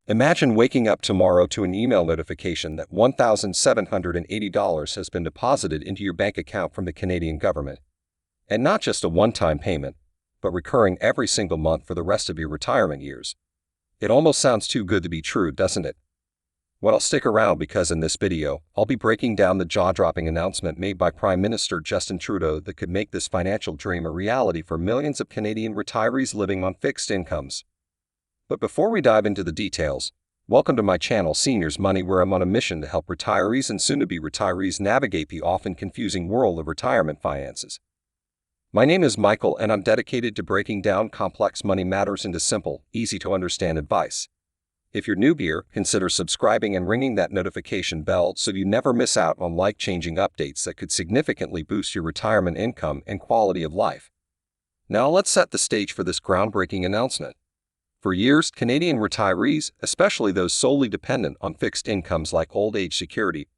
Imagine waking up tomorrow to an email notification that $1,780 has been deposited into your bank account from the Canadian government. And not just a one-time payment, but recurring every single month for the rest of your retirement years. It almost sounds too good to be true, doesn't it? Well, stick around because in this video, I'll be breaking down the jaw-dropping announcement made by Prime Minister Justin Trudeau that could make this financial dream a reality for millions of Canadian retirees living on fixed incomes. But before we dive into the details, welcome to my channel Seniors Money, where I'm on a mission to help retirees and soon-to-be retirees navigate the often confusing world of retirement finances. My name is Michael, and I'm dedicated to breaking down complex money matters into simple, easy-to-understand advice. If you're new here, consider subscribing and ringing that notification bell so you never miss out on life-changing updates that could significantly boost your retirement income and quality of life. Now let's set the stage for this groundbreaking announcement. For years, Canadian retirees, especially those solely dependent on fixed incomes like Old Age Security,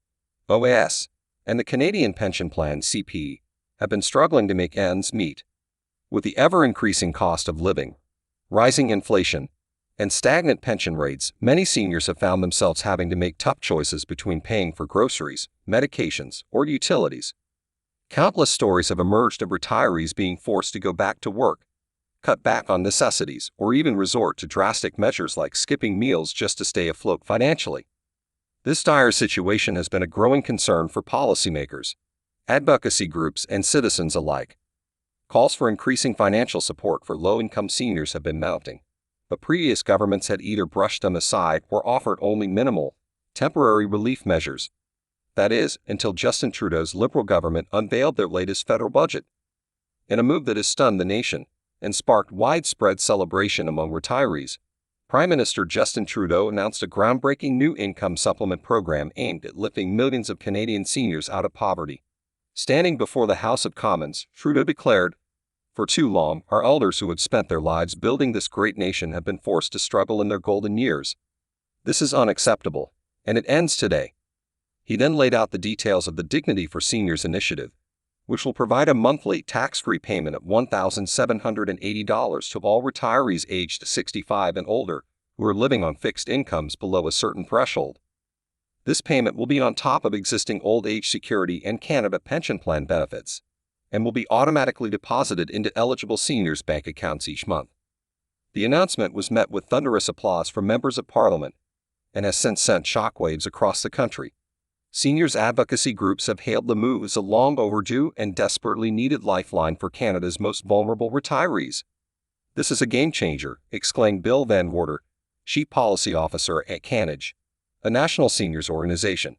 OAS, and the Canadian Pension Plan (CP), have been struggling to make ends meet. With the ever-increasing cost of living, rising inflation, and stagnant pension rates, many seniors have found themselves having to make tough choices between paying for groceries, medications, or utilities. Countless stories have emerged of retirees being forced to go back to work, cut back on necessities, or even resort to drastic measures like skipping meals just to stay afloat financially. This dire situation has been a growing concern for policymakers, advocacy groups, and citizens alike. Calls for increasing financial support for low-income seniors have been mounting, but previous governments had either brushed them aside or offered only minimal, temporary relief measures. That is, until Justin Trudeau's Liberal government unveiled their latest federal budget. In a move that has stunned the nation and sparked widespread celebration among retirees, Prime Minister Justin Trudeau announced a groundbreaking new income supplement program aimed at lifting millions of Canadian seniors out of poverty. Standing before the House of Commons, Trudeau declared, "For too long, our elders who have spent their lives building this great nation have been forced to struggle in their golden years. This is unacceptable, and it ends today." He then laid out the details of the Dignity for Seniors initiative, which will provide a monthly tax-free payment of $1,780 to all retirees aged 65 and older who are living on fixed incomes below a certain threshold. This payment will be on top of existing Old Age Security and Canada Pension Plan benefits, and will be automatically deposited into eligible seniors' bank accounts each month. The announcement was met with thunderous applause from members of Parliament and has since sent shockwaves across the country. Seniors' advocacy groups have hailed the move as a long overdue and desperately needed lifeline for Canada's most vulnerable retirees. "This is a game-changer," exclaimed Bill Van Worder, Chief Policy Officer at Canage, a national seniors organization.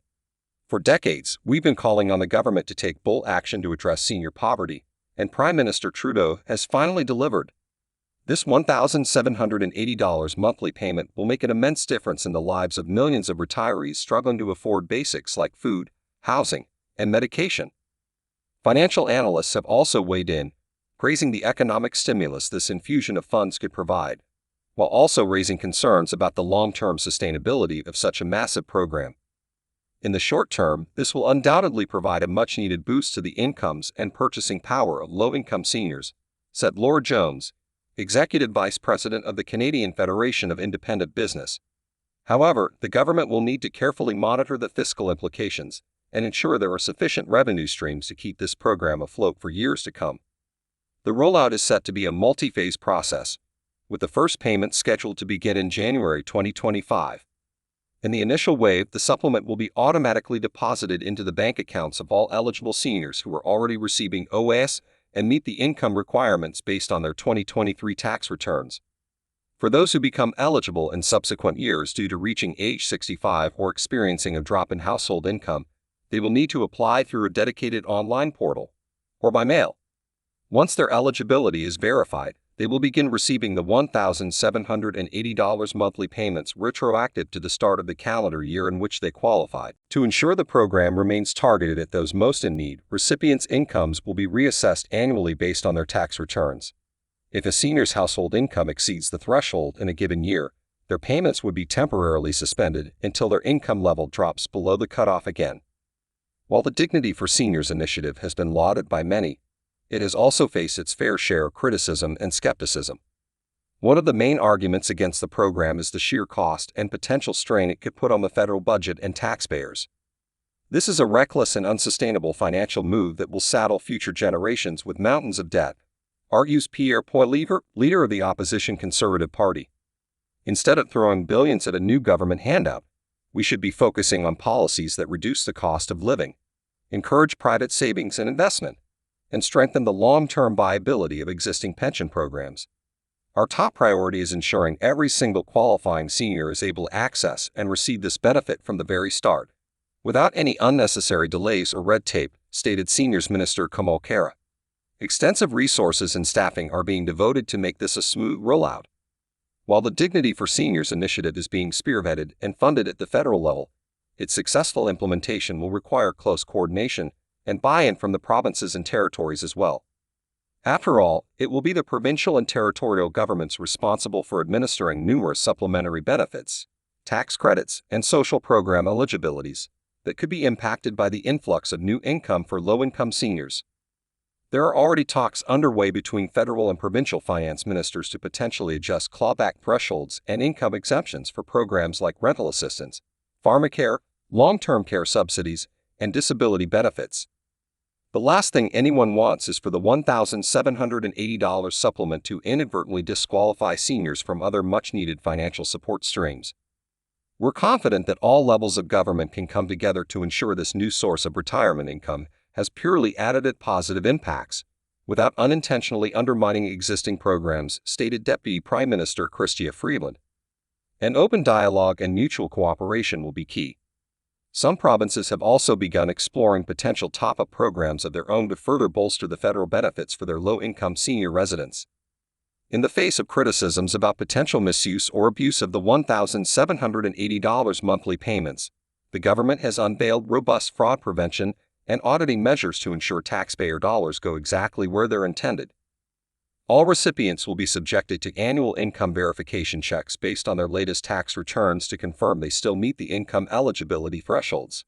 "For decades, we've been calling on the government to take bold action to address senior poverty, and Prime Minister Trudeau has finally delivered. This $1,780 monthly payment will make an immense difference in the lives of millions of retirees struggling to afford basics like food, housing, and medication." Financial analysts have also weighed in, praising the economic stimulus this infusion of funds could provide, while also raising concerns about the long-term sustainability of such a massive program. In the short term, this will undoubtedly provide a much-needed boost to the incomes and purchasing power of low-income seniors, said Laura Jones, Executive Vice President of the Canadian Federation of Independent Business. However, the government will need to carefully monitor the fiscal implications and ensure there are sufficient revenue streams to keep this program afloat for years to come. The rollout is set to be a multi-phase process, with the first payment scheduled to begin in January 2025. In the initial wave, the supplement will be automatically deposited into the bank accounts of all eligible seniors who are already receiving OAS and meet the income requirements based on their 2023 tax returns. For those who become eligible in subsequent years due to reaching age 65 or experiencing a drop in household income, they will need to apply through a dedicated online portal or by mail. Once their eligibility is verified, they will begin receiving the $1,780 monthly payments retroactive to the start of the calendar year in which they qualified. To ensure the program remains targeted at those most in need, recipients' incomes will be reassessed annually based on their tax returns. If a senior's household income exceeds the threshold in a given year, their payments would be temporarily suspended until their income level drops below the cutoff again. While the Dignity for Seniors initiative has been lauded by many, it has also faced its fair share of criticism and skepticism. One of the main arguments against the program is the sheer cost and potential strain it could put on the federal budget and taxpayers. This is a reckless and unsustainable financial move that will saddle future generations with mountains of debt, argues Pierre Poilievre, leader of the opposition Conservative Party. Instead of throwing billions at a new government handout, we should be focusing on policies that reduce the cost of living, encourage private savings and investment, and strengthen the long-term viability of existing pension programs. Our top priority is ensuring every single qualifying senior is able to access and receive this benefit from the very start, without any unnecessary delays or red tape, stated Seniors Minister Kamal Khera. Extensive resources and staffing are being devoted to make this a smooth rollout. While the Dignity for Seniors initiative is being spearheaded and funded at the federal level, its successful implementation will require close coordination and buy-in from the provinces and territories as well. After all, it will be the provincial and territorial governments responsible for administering numerous supplementary benefits, tax credits, and social program eligibilities that could be impacted by the influx of new income for low-income seniors. There are already talks underway between federal and provincial finance ministers to potentially adjust clawback thresholds and income exemptions for programs like rental assistance, pharmacare, long-term care subsidies, and disability benefits. The last thing anyone wants is for the $1,780 supplement to inadvertently disqualify seniors from other much-needed financial support streams. We're confident that all levels of government can come together to ensure this new source of retirement income has purely additive positive impacts, without unintentionally undermining existing programs, stated Deputy Prime Minister Chrystia Freeland. An open dialogue and mutual cooperation will be key. Some provinces have also begun exploring potential top-up programs of their own to further bolster the federal benefits for their low-income senior residents. In the face of criticisms about potential misuse or abuse of the $1,780 monthly payments, the government has unveiled robust fraud prevention and auditing measures to ensure taxpayer dollars go exactly where they're intended. All recipients will be subjected to annual income verification checks based on their latest tax returns to confirm they still meet the income eligibility thresholds.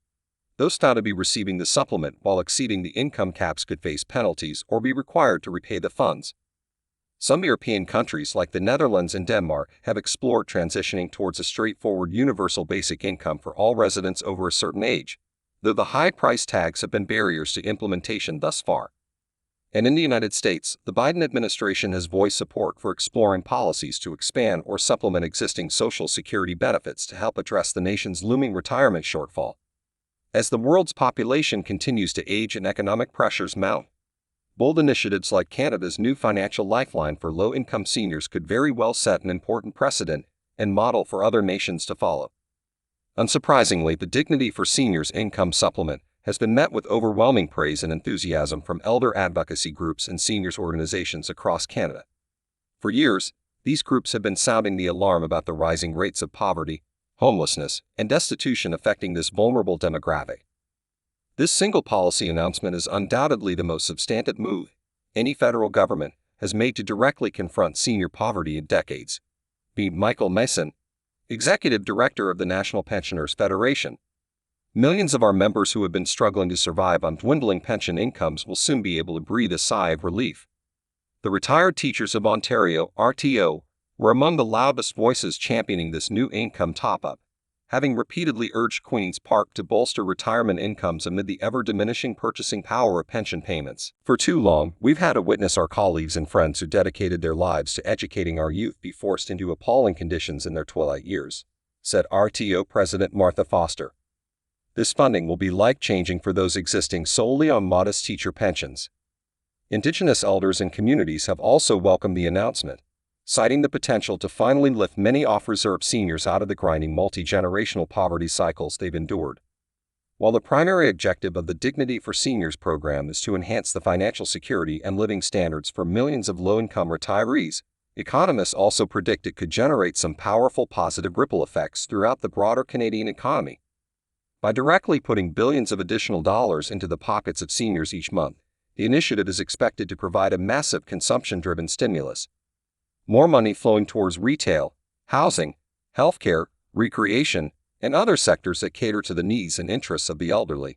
Those found to be receiving the supplement while exceeding the income caps could face penalties or be required to repay the funds. Some European countries like the Netherlands and Denmark have explored transitioning towards a straightforward universal basic income for all residents over a certain age, though the high price tags have been barriers to implementation thus far. And in the United States, the Biden administration has voiced support for exploring policies to expand or supplement existing Social Security benefits to help address the nation's looming retirement shortfall. As the world's population continues to age and economic pressures mount, bold initiatives like Canada's new financial lifeline for low-income seniors could very well set an important precedent and model for other nations to follow. Unsurprisingly, the Dignity for Seniors income supplement has been met with overwhelming praise and enthusiasm from elder advocacy groups and seniors organizations across Canada. For years, these groups have been sounding the alarm about the rising rates of poverty, homelessness, and destitution affecting this vulnerable demographic. This single policy announcement is undoubtedly the most substantive move any federal government has made to directly confront senior poverty in decades. Michael Mason, Executive Director of the National Pensioners Federation. Millions of our members who have been struggling to survive on dwindling pension incomes will soon be able to breathe a sigh of relief. The Retired Teachers of Ontario, RTO, were among the loudest voices championing this new income top-up, having repeatedly urged Queen's Park to bolster retirement incomes amid the ever-diminishing purchasing power of pension payments. For too long, we've had to witness our colleagues and friends who dedicated their lives to educating our youth be forced into appalling conditions in their twilight years, said RTO President Martha Foster. This funding will be life-changing for those existing solely on modest teacher pensions. Indigenous elders and communities have also welcomed the announcement, citing the potential to finally lift many off-reserve seniors out of the grinding multi-generational poverty cycles they've endured. While the primary objective of the Dignity for Seniors program is to enhance the financial security and living standards for millions of low-income retirees, economists also predict it could generate some powerful positive ripple effects throughout the broader Canadian economy. By directly putting billions of additional dollars into the pockets of seniors each month, the initiative is expected to provide a massive consumption-driven stimulus. More money flowing towards retail, housing, healthcare, recreation, and other sectors that cater to the needs and interests of the elderly.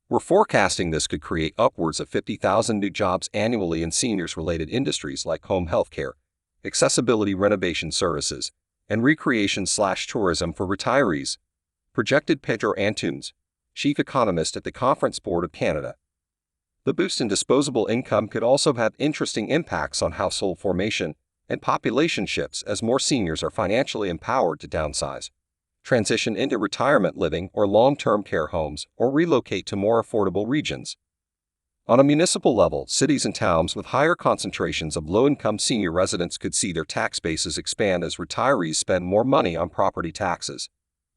We're forecasting this could create upwards of 50,000 new jobs annually in seniors-related industries like home healthcare, accessibility renovation services, and recreation/tourism for retirees, projected Pedro Antunes, chief economist at the Conference Board of Canada. The boost in disposable income could also have interesting impacts on household formation and population shifts as more seniors are financially empowered to downsize, transition into retirement living or long-term care homes, or relocate to more affordable regions. On a municipal level, cities and towns with higher concentrations of low-income senior residents could see their tax bases expand as retirees spend more money on property taxes,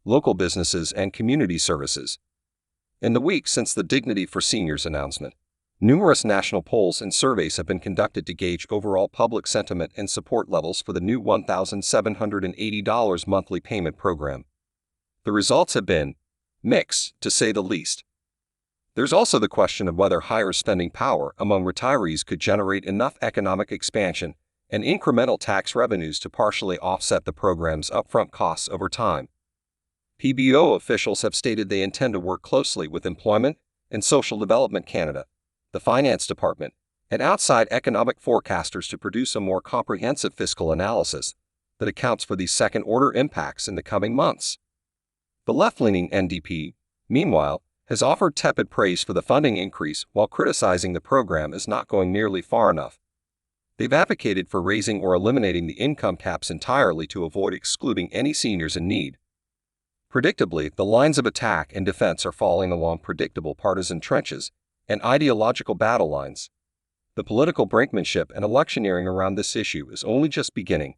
local businesses, and community services. In the week since the Dignity for Seniors announcement, numerous national polls and surveys have been conducted to gauge overall public sentiment and support levels for the new $1,780 monthly payment program. The results have been mixed, to say the least. There's also the question of whether higher spending power among retirees could generate enough economic expansion and incremental tax revenues to partially offset the program's upfront costs over time. PBO officials have stated they intend to work closely with Employment and Social Development Canada, the Finance Department, and outside economic forecasters to produce a more comprehensive fiscal analysis that accounts for these second-order impacts in the coming months. The left-leaning NDP, meanwhile, has offered tepid praise for the funding increase while criticizing the program as not going nearly far enough. They've advocated for raising or eliminating the income caps entirely to avoid excluding any seniors in need. Predictably, the lines of attack and defense are falling along predictable partisan trenches and ideological battle lines. The political brinkmanship and electioneering around this issue is only just beginning.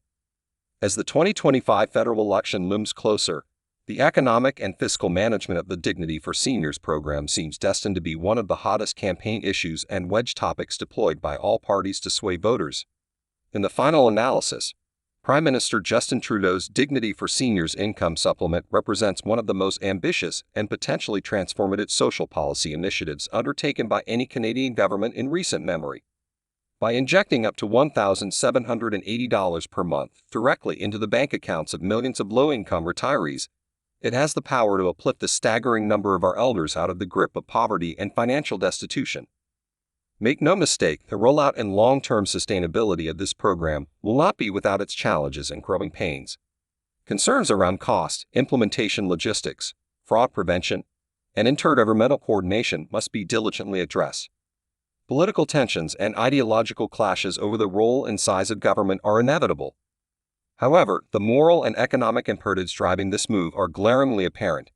As the 2025 federal election looms closer, the economic and fiscal management of the Dignity for Seniors program seems destined to be one of the hottest campaign issues and wedge topics deployed by all parties to sway voters. In the final analysis, Prime Minister Justin Trudeau's Dignity for Seniors income supplement represents one of the most ambitious and potentially transformative social policy initiatives undertaken by any Canadian government in recent memory. By injecting up to $1,780 per month directly into the bank accounts of millions of low-income retirees, it has the power to uplift a staggering number of our elders out of the grip of poverty and financial destitution. Make no mistake, the rollout and long-term sustainability of this program will not be without its challenges and growing pains. Concerns around cost, implementation logistics, fraud prevention, and intergovernmental coordination must be diligently addressed. Political tensions and ideological clashes over the role and size of government are inevitable. However, the moral and economic imperatives driving this move are glaringly apparent.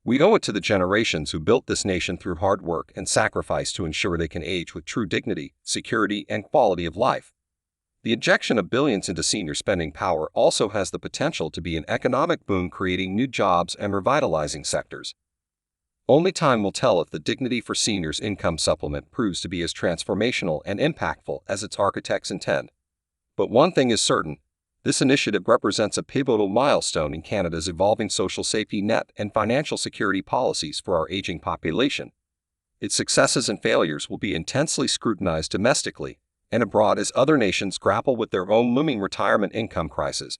We owe it to the generations who built this nation through hard work and sacrifice to ensure they can age with true dignity, security, and quality of life. The injection of billions into senior spending power also has the potential to be an economic boon, creating new jobs and revitalizing sectors. Only time will tell if the Dignity for Seniors income supplement proves to be as transformational and impactful as its architects intend. But one thing is certain: this initiative represents a pivotal milestone in Canada's evolving social safety net and financial security policies for our aging population. Its successes and failures will be intensely scrutinized domestically and abroad as other nations grapple with their own looming retirement income crisis.